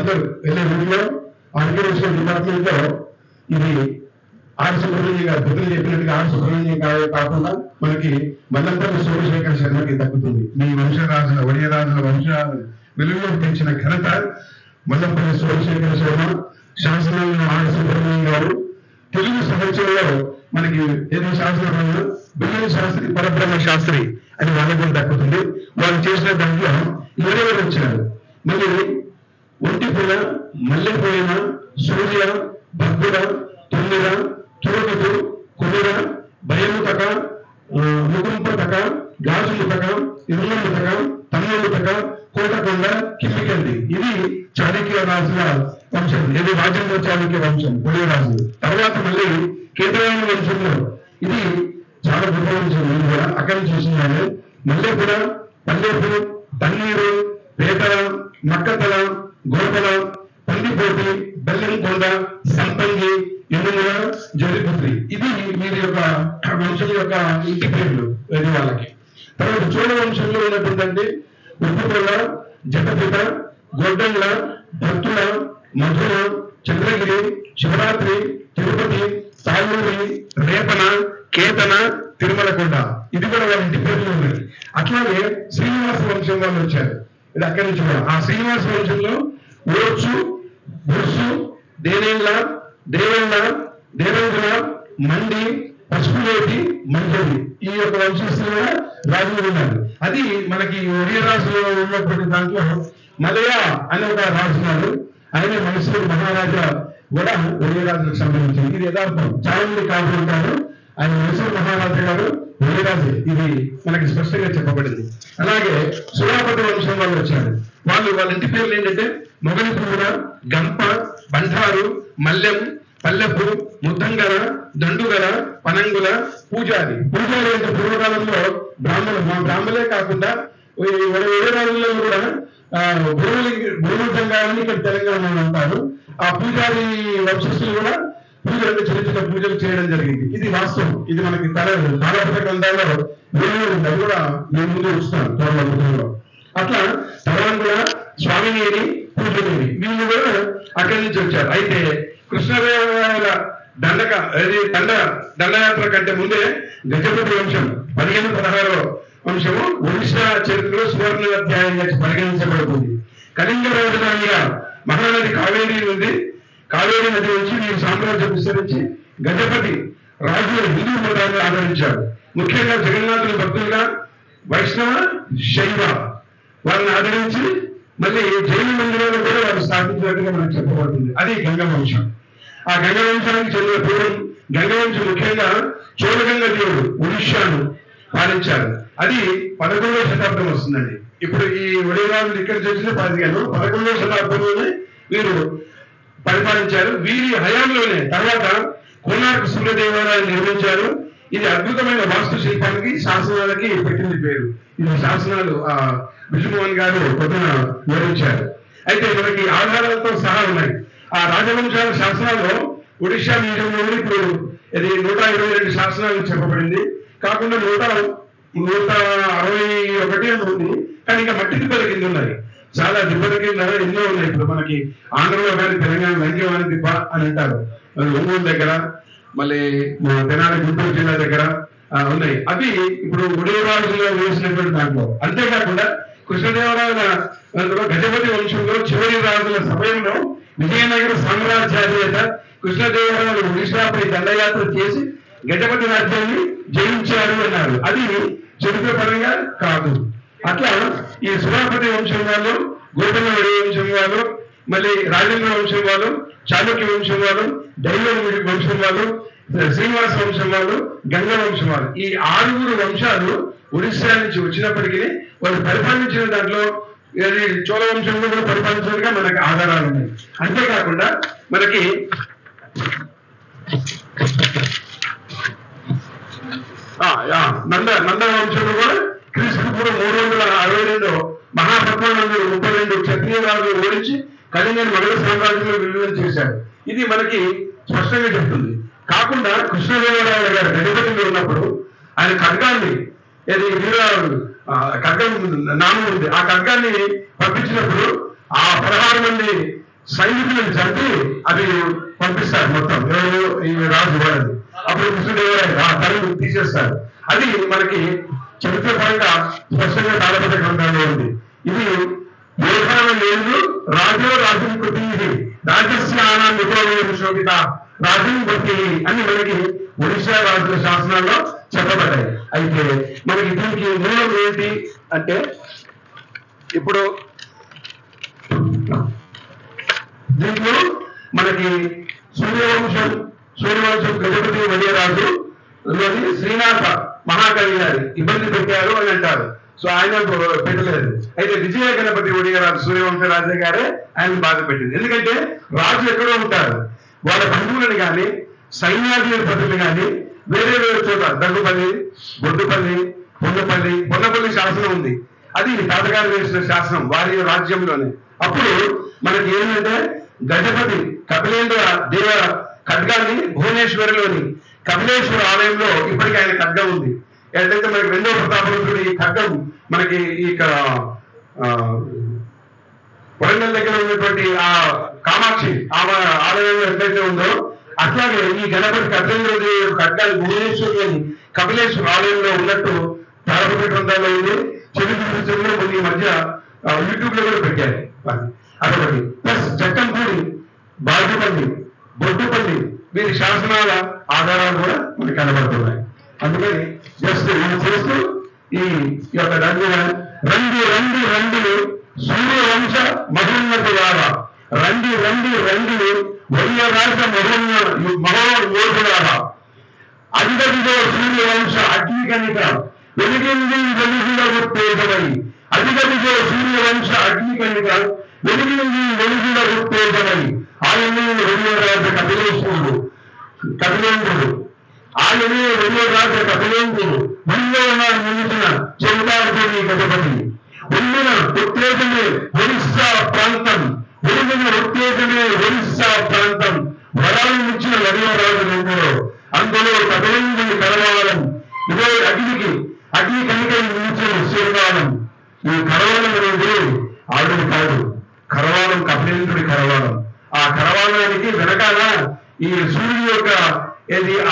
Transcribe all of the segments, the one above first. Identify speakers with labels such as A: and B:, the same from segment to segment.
A: హైదరాబాద్ వెళ్ళే రూట్లో architecture department లో ఇది ఆర్ సుబ్రహ్మణ్యం గారు బుద్ధులు చెప్పినట్టుగా ఆర్ సుబ్రహ్మణ్యం కాకుండా మనకి మల్లంపల్లి సోమశేఖర శర్మకి దక్కుతుంది. మీ వంశరాజుల ఒడియరాజుల వంశాలు వెలుగులోకి తెచ్చిన ఘనత మల్లంపల్లి సోమశేఖర శర్మ, శాసనాలను ఆర్ సుబ్రహ్మణ్యం గారు. తెలుగు సాహిత్యంలో మనకి ఏదో శాస్త్రంలో బిల్లు శాస్త్రి, పరబ్రహ్మ శాస్త్రి అని వాళ్ళకి దక్కుతుంది. వాళ్ళు చేసిన దాంట్లో ఎవరెవరు వచ్చారు, మళ్ళీ ఒంటిపుల, మల్లెపోయిన, సూర్య, భద్రుడ, తొమ్మిద, తురగదు, కుదుర, భయముతక, ముగుంపతక, గాజుముతక, ఇరుముతక, తమ్ముముతక, కోటకొండ, కిమ్మికండి. ఇది చాళుక్య రాజుల వంశం. ఇది రాజేంద్ర చాళుక్య వంశం, రాజు. తర్వాత మళ్ళీ కేంద్రమైన వంశంలో ఇది చాలా గొప్ప వంశం. ఇది కూడా అక్కడి నుంచి చూసినారు. మల్లెపుర, పల్లెపురు, తన్నీరు, పేటల, మక్కతల, గోపల, పందిపోటి, బెల్లంకొండ, సంపంగి, ఎన్నుముల, జరిపుత్రి. ఇది వీరి యొక్క వంశం యొక్క ఇంటి పేర్లు వేరే వాళ్ళకి. తర్వాత చోళ వంశంలో ఉన్నటువంటి ఉప్పుకొండ, జటపిట, గొడ్డంల, భక్తుల, మధుర, చంద్రగిరి, శివరాత్రి, తిరుపతి, తాళ్ళూరి, రేపన, కేతన, తిరుమలకొండ. ఇది కూడా వాళ్ళ ఇంటి పేర్లు ఉన్నాయి. అట్లాగే శ్రీనివాస వంశం వాళ్ళు వచ్చారు. ఇది అక్కడి నుంచి కూడా. ఆ శ్రీనివాస వంశంలో ఓర్చు, బుర్సు, దేనేళ్ళ, దేవేళ్ళ, దేవేంద్ర, మండి, పసుపులేటి, మంజరి. ఈ యొక్క వంశస్థులు రాజులు ఉన్నారు. అది మనకి ఒడియా రాజులో ఉన్నటువంటి దాంట్లో మలయ అనే ఒక రాజున్నారు. ఆయన మైసూరు మహారాజా కూడా ఒడియా రాజులకు సంబంధించింది. ఇది యథార్థం. చాలా మంది కాకుంటారు. ఆయన మైసూరు మహారాజా గారు ఒడిరాజు. ఇది మనకి స్పష్టంగా చెప్పబడింది. అలాగే సురాపతి వంశం వాళ్ళు వచ్చారు. వాళ్ళ ఇంటి పేర్లు ఏంటంటే మొగలిపూర, గంప, బంఠారు, మల్లెం, పల్లెపు, ముద్దంగల, దండుగల, పనంగుల, పూజారి. పూజారి అంటే పూర్వకాలంలో బ్రాహ్మణులు. మా బ్రాహ్మణులే కాకుండా వేరే రాజుల్లో కూడా భూముద్దంగాలని ఇక్కడ తెలంగాణలో ఉంటారు. ఆ పూజారి వంశస్థులు కూడా పూజలు, చిన్న చిన్న పూజలు చేయడం జరిగింది. ఇది వాస్తవం. ఇది మనకి తాళపత్ర గ్రంథాల్లో అది కూడా నేను ముందు వస్తున్నాను త్వరలో. అట్లా తరాంగుల, స్వామినేని, పూజనేని వీళ్ళు కూడా అక్కడి నుంచి వచ్చారు. అయితే కృష్ణదేవరాయల దండయాత్ర కంటే ముందే గజపతి వంశం 15-16 వంశము ఒడిశా చరిత్రలో సువర్ణ అధ్యాయంగా పరిగణించబడుతుంది. కళింగ రాజధానిగా మహానది కావేరీ నది నుంచి వీరి సామ్రాజ్యం విస్తరించి గజపతి రాజుల హిందూ మతాన్ని ఆదరించాడు. ముఖ్యంగా జగన్నాథుని భక్తులుగా వైష్ణవ, శైవ వారిని ఆదరించి మళ్ళీ జైన మందిరాలు కూడా వారు స్థాపించినట్టుగా మనకు చెప్పబడుతుంది. అది గంగవంశం. ఆ గంగవంశానికి చెందిన పూర్వం గంగవంశం ముఖ్యంగా చోళగంగ దేవుడు ఒడిశాను పాలించారు. అది 11వ శతాబ్దం వస్తుందండి. ఇప్పుడు ఈ ఒడిరాజులు ఇక్కడ చేసిన 11వ శతాబ్దంలోనే వీరు పరిపాలించారు. వీరి హయాంలోనే తర్వాత కోనార్క్ సూర్య దేవాలయాన్ని నిర్మించారు. ఇది అద్భుతమైన వాస్తు శిల్పానికి, శాసనాలకి పెట్టింది పేరు. ఇది శాసనాలు విష్ణుమోహన్ గారు పొద్దున వివరించారు. అయితే మనకి ఆధారాలతో సహా ఉన్నాయి. ఆ రాజవంశాల శాసనాల్లో ఒడిశా మ్యూజియంలో ఇప్పుడు ఇది 122 శాసనాలు చెప్పబడింది. కాకుండా 161 ఉంది. కానీ ఇంకా మట్టి దిబ్బల కింద ఉన్నాయి. చాలా దిబ్బల కింద ఎన్నో ఉన్నాయి. ఇప్పుడు మనకి ఆంధ్రలో కానీ తెలంగాణ లంకేవాణి దిబ్బ అని అంటారు. ఒంగోలు దగ్గర, మళ్ళీ తెనాలి గుంటూరు జిల్లా దగ్గర ఉన్నాయి. అవి ఇప్పుడు ఒడిరాజులో వేసినటువంటి దాంట్లో. అంతేకాకుండా కృష్ణదేవరాయల గజపతి వంశంలో చివరి రాజుల సమయంలో విజయనగర సామ్రాజ్యాధినేత కృష్ణదేవరాయలు ఒడిశాపై దండయాత్ర చేసి గజపతి రాజ్యాన్ని జయించారు అన్నారు. అది చరిత్రపరంగా కాదు. అట్లా ఈ సురాపతి వంశం వాళ్ళు, గోపన్న వంశం వాళ్ళు, మళ్ళీ రాజేంద్ర వంశం వాళ్ళు, చాళుక్య వంశం వాళ్ళు, దైవ వంశం వాళ్ళు, శ్రీనివాస వంశం వాళ్ళు, గంగ వంశం వాళ్ళు, ఈ 6 వంశాలు ఒడిశా నుంచి వచ్చినప్పటికీ వాళ్ళు పరిపాలించిన దాంట్లో చోళ వంశంలో కూడా పరిపాలించినట్టుగా మనకి ఆధారాలు ఉన్నాయి. అంతేకాకుండా మనకి నంద వంశంలో కూడా క్రీస్తు పూర్వం 362 మహాపద్మానందుడు 32 క్షత్రియ రాజులు ఓడించి కళింగని మగధ సామ్రాజ్యంలో విలీనం చేశారు. ఇది మనకి స్పష్టంగా చెప్తుంది. కాకుండా కృష్ణదేవరాయల గారు గజపతిలో ఉన్నప్పుడు ఆయన ఖడ్గాన్ని ఖడ్గం నామం ఉంది. ఆ ఖడ్గాన్ని పంపించినప్పుడు ఆ 16 మంది సైనికులను చంపి అది పంపిస్తారు మొత్తం ఎవరు ఈ రాజు వాడది. అప్పుడు కృష్ణదేవరాయలు ఆ తరలి తీసేస్తారు. అది మనకి చరిత్రపరంగా స్పష్టంగా తాళపత్ర గ్రంథంలో ఉంది. ఇది యోగాన లేదు రాజు రాజుని కొట్టి రాజస్యాన శోభిత రాజుని కొట్టి అని మనకి ఒడిశా రాజుల శాసనాల్లో చెప్పబడ్డాయి. అయితే మనకి దీనికి మూలం ఏంటి అంటే ఇప్పుడు దీంట్లో మనకి సూర్యవంశం గజపతి వడియరాజు శ్రీనాథ మహాకవి గారి ఇబ్బంది పెట్టారు అని అంటారు. సో ఆయన పెట్టలేదు. అయితే విజయ గణపతి వడియరాజు సూర్యవంశ రాజే గారే ఆయన బాధ పెట్టింది. ఎందుకంటే రాజు ఎక్కడో ఉంటారు, వాళ్ళ బంధువులను కానీ సైన్యాధిపతులు కానీ వేరే వేరే చోట దగ్గుపల్లి, బొడ్డుపల్లి, పొన్నపల్లి శాసనం ఉంది. అది తాతగారు వేసిన శాసనం వారి రాజ్యంలోనే. అప్పుడు మనకి ఏంటంటే గజపతి కపిలేంద్ర దేవ ఖడ్గాన్ని భువనేశ్వరిలోని కపిలేశ్వర ఆలయంలో ఇప్పటికీ ఆయన ఖడ్గం ఉంది. ఏంటంటే మనకి రెండో ప్రతాపరుద్రుడి ఈ ఖడ్గం మనకి ఇక్కడ వరంగల్ దగ్గర ఉన్నటువంటి ఆ కామాక్షి ఆలయంలో ఎట్లయితే ఉందో అట్లాగే ఈ గణపతి కపిలేంద్రదేవి ఖడ్గాన్ని భువనేశ్వరిలోని కపిలేశ్వర ఆలయంలో ఉన్నట్టు తారపతి గ్రంథాల్లో ఉంది. చెల్లి ఈ మధ్య యూట్యూబ్ లో కూడా పెట్టారు. అదొకటి ప్లస్ జక్కంపూడి, బాజుపల్లి, బొడ్డుపల్లి వీరి శాసనాల ఆధారాలు కూడా మనకు కనబడుతున్నాయి. అందుకని జస్ట్ ఇది చేస్తూ ఈ యొక్క రండి సూర్యవంశ మహోన్నత వారా రండి వయ్యరాజ మహోయోధులారా అధిగదిగో సూర్యవంశ అగ్నికణిక వెలిగింది వెలుగులగుత్తేజమై అధిగదిగో సూర్యవంశ అగ్నికణిక వెలిగింది వెలుగులగుత్తేజమై ఆయనే వయ్యరాజ కపిలేంద్రుడు ఆయనే వయ్యరాజ కపిలేంద్రుడు ముందున నిలిచిన చౌదార్జుని గజపతి ఉండిన ఉత్తేజమే ఒరిస్సా ప్రాంతం వరాలను ఇచ్చిన వడియరాజు నుండిలో అందులో కపిలేంద్రుని కరవాలం ఇదే అగ్ని కనికై నిలిచిన శివకాలం. ఈ కరవాలం అనేది ఆవిడది కాదు, కరవాలం కపిలేంద్రుడి కరవాలం. ఆ కరవాలానికి వెనకాల ఈ సూర్యుడి యొక్క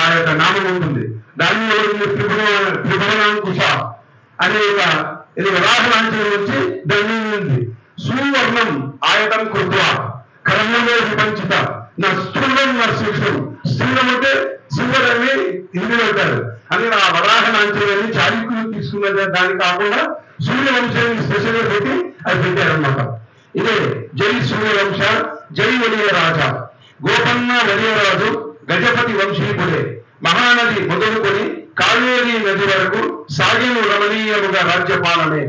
A: ఆ యొక్క నామం ఉంటుంది. దానిలో త్రిభువనాంకుశ అనే ఇది వరాహలాంఛనం నుంచి దాని ఉంది. సువర్ణం ఆయతం కృత్వా కర్ణంలో విపంచిత నా స్థూలం నా సూక్ష్మం. స్థూలం అంటే సిల్వర్ అని హిందీలో అంటారు. అని ఆ వరాహలాంఛనాన్ని చాళుక్యులు తీసుకున్న దాన్ని కాకుండా సూర్యవంశాన్ని స్పెషల్ గా పెట్టి అది పెట్టారనమాట. ఇదే జై సూర్యవంశ జై వడియ రాజా గోపన్న వడియరాజు గజపతి వంశీకుడే మహానది మొదలుకొని కావేరీ నది వరకు సాగేను రమణీయముగా రాజ్యపాలనే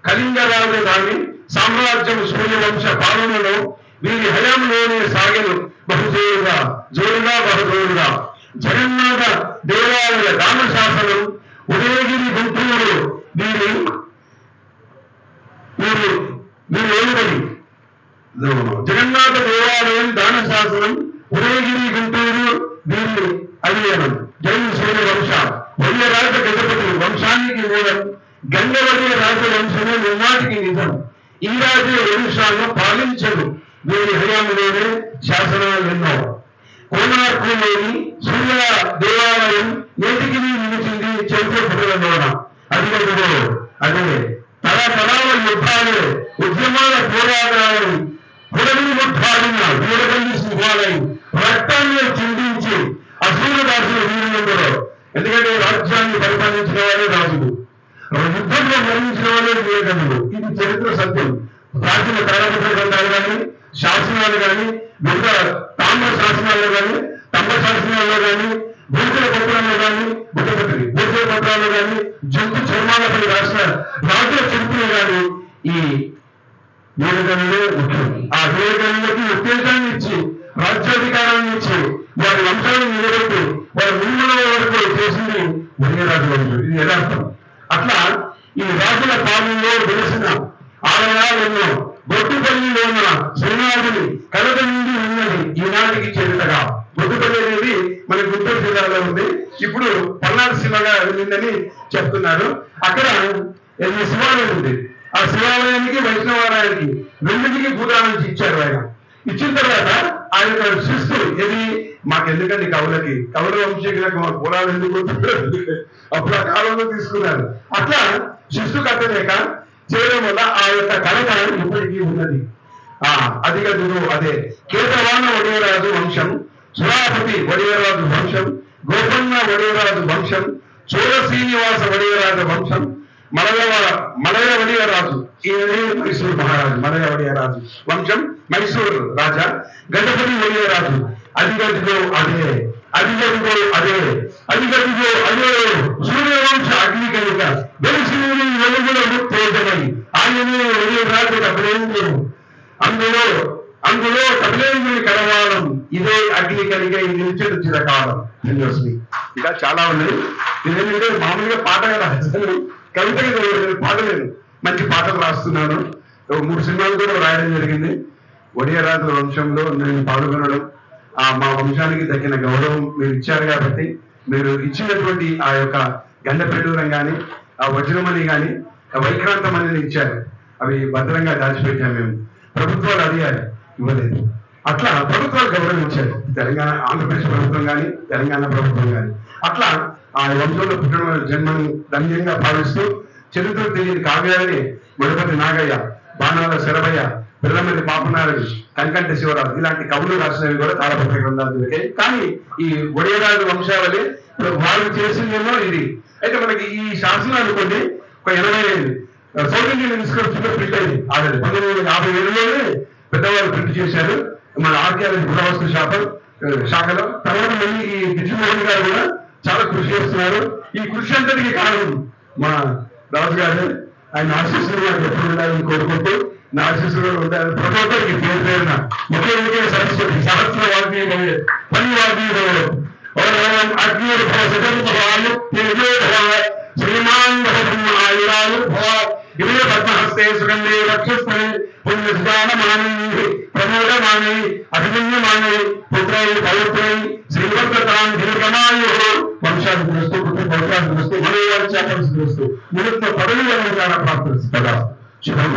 A: కళింగ రాజధాని సామ్రాజ్యం సూర్యవంశ పాలనలో వీరి హయాంలోనే సాగెను బహుజోరుగా జగన్నాథ దేవాలయ దాన శాసనం ఉదయగిరి గుంటూరు వీరి జగన్నాథ దేవాలయం దాన శాసనం ఉదయగిరి గుంటూరు వీరి అధియనం జై సూర్యవంశ వయ్యరాజ గజపతి వంశానికి మూలం గంగవల్లి రాజవంశమే నిర్మాటికి నిజం. ఈ రాజు వంశాలను పాలించదు వీరి హయాంలోనే శాసనాలు ఎన్నో. కోనార్కులోని సూర్య దేవాలయం నేటికి నిలిచింది చరిత్రలోన. అదే తరతరాల యుద్ధాలు ఉద్యమాల పోరాటాలు పుడమిముద్ధాడిన వీరగల్లి సింహాలయం రక్తాన్ని చిందించి అసూరు రాజుల వీరులందరూ. ఎందుకంటే రాజ్యాన్ని పరిపాలించిన వాళ్ళే రాజులు, యుద్ధంలో మరణించిన వాళ్ళే వీరగల్లులు. ఇది చరిత్ర సత్యం. ప్రాచీన తాళపత్ర గ్రంథాలు కానీ శాసనాలు కానీ వివిధ తామ్ర శాసనాల్లో కానీ తంబ శాసనాల్లో కానీ భూతుల పత్రాల్లో కానీ భూతుల పత్రాల్లో కానీ జంతు చర్మాలపై రాసిన రాజుల చరిత్రలు కానీ ఈ వీరగల్లులే ముఖ్యం. ఆ వీరగల్లులకి ఉత్తేజాన్ని ఇచ్చి రాజ్యాధికారాన్ని ఇచ్చి వారి వంశాలను నిలబెట్టి వారి నిర్మూలన వరకు చేసింది వడియరాజు వంశం. ఇది యథార్థం. అట్లా ఈ రాజుల పాలనలో వెలిసిన ఆలయాలు ఎన్నో. బొట్టుపల్లిలో ఉన్న శ్రీనాథుని కలగ నుండి ఉన్నది ఈనాటికి చరిత్రగా. బొట్టుపల్లి అనేది మన గుంటూరు జిల్లాలో ఉంది. ఇప్పుడు పల్నాడు శివగా వెళ్ళిందని చెప్తున్నారు. అక్కడ శివాలయం ఉంది. ఆ శివాలయానికి వైష్ణవాలయానికి రెండింటికి భూదానం ఇచ్చారు ఆయన. ఇచ్చిన తర్వాత ఆ యొక్క శిస్తు ఇది మాకెందుకండి కవుల వంశీకులకు మా కులాలు ఎందుకు అప్పుడు ఆ కాలంలో తీసుకున్నారు. అట్లా శిస్తు కట్టలేక చేయడం వల్ల ఆ యొక్క కళ ఇప్పటికీ ఉన్నది. అధిక గురువు అదే కేతవాన వడియరాజు వంశం, సురాపతి వడియరాజు వంశం, గోపన్న వడియరాజు వంశం, చోళ శ్రీనివాస వడియరాజు వంశం, మలయ వడియరాజు ఈయనే మైసూరు మహారాజు, మలయ వడియరాజు వంశం మైసూరు రాజా, గణపతి వడియరాజు అధిగదిగో అదే, అధిగదిగో అదే, అధిగదిగో అదే సూర్యవంశ అగ్ని కనుక వెలిసి వెలుగులను తేజమై ఆయనే వడియరాజు కపిలేంద్రుడు, అందులో కపిలేంద్రుని కరవాలం ఇదే అగ్ని కనుక నిలిచిన చిరకాలం. ఇంకా చాలా ఉన్నాయి. ఇదేంటంటే మామూలుగా పాట కదా, కవితగా పాడలేను, మంచి పాటలు రాస్తున్నాను. 3 సినిమాలు కూడా రాయడం జరిగింది. వడియరాజుల వంశంలో నేను పాల్గొనడం, మా వంశానికి దక్కిన గౌరవం మీరు ఇచ్చారు కాబట్టి, మీరు ఇచ్చినటువంటి ఆ యొక్క గండపెట్టూరం కానీ, ఆ వజ్రమణి కానీ, వైక్రాంతమణిని ఇచ్చారు. అవి భద్రంగా దాచిపెట్టాం మేము. ప్రభుత్వాలు అడిగారు, ఇవ్వలేదు. అట్లా ప్రభుత్వాలు గౌరవం ఇచ్చారు. తెలంగాణ, ఆంధ్రప్రదేశ్ ప్రభుత్వం కానీ, తెలంగాణ ప్రభుత్వం కానీ. అట్లా ఆ వంశంలో పుట్టిన జన్మను ధన్యంగా భావిస్తూ చరిత్ర తెలియని కావ్యాలని మడుపతి నాగయ్య, బాణాల శరభయ్య, పిల్లమల్లి పాపనారాయణ, కంకంటి శివరాజు ఇలాంటి కవులు రాసినవి కూడా తాళపత్ర గ్రంథాలు దొరికాయి. కానీ ఈ వడియరాజు వంశావళి వాళ్ళు చేసిందేమో ఇది. అయితే మనకి ఈ శాసనాలు కొన్ని ఒక 80 సౌత్ ఇండియన్ ఇన్స్క్రిప్షన్ లో ప్రింట్ అయింది. ఆల్రెడీ 1957లోనే పెద్దవాళ్ళు ప్రింట్ చేశారు మన ఆర్కియాలజీ పురావస్తు శాఖలో. తర్వాత మళ్ళీ ఈ కృష్ణమోహన్ గారు కూడా చాలా కృషి చేస్తున్నారు. ఈ కృషి అంతటికి కారణం మా రాజు గారు. ఆయన ఆశీస్సులు నాకు ఎప్పుడు ఉండాలని కోరుకుంటూ, నా ఆశీస్సులు ఉండాలని ప్రతి ఒక్కరికి పేరు పేరున ముఖ్య సరస్వతి సహస్ర వాగ్మీ పని వాగ్మీ అగ్నియుడు శ్రీమాన్ ఆయురాలు గిరియ పద్మహస్తే సుగంధే వక్షస్థలే పుణ్యస్నానమాని ప్రమోదమాని అభిమన్యమాని పుత్రై పవిత్రై శ్రీవర్గతాం దీర్ఘమాయు వంశాభిస్తూ పుత్రపౌత్రాభిస్తూ మనోవాంఛాభిస్తూ నిరుక్త పదవి అలంకార ప్రాప్తి కదా. శుభం.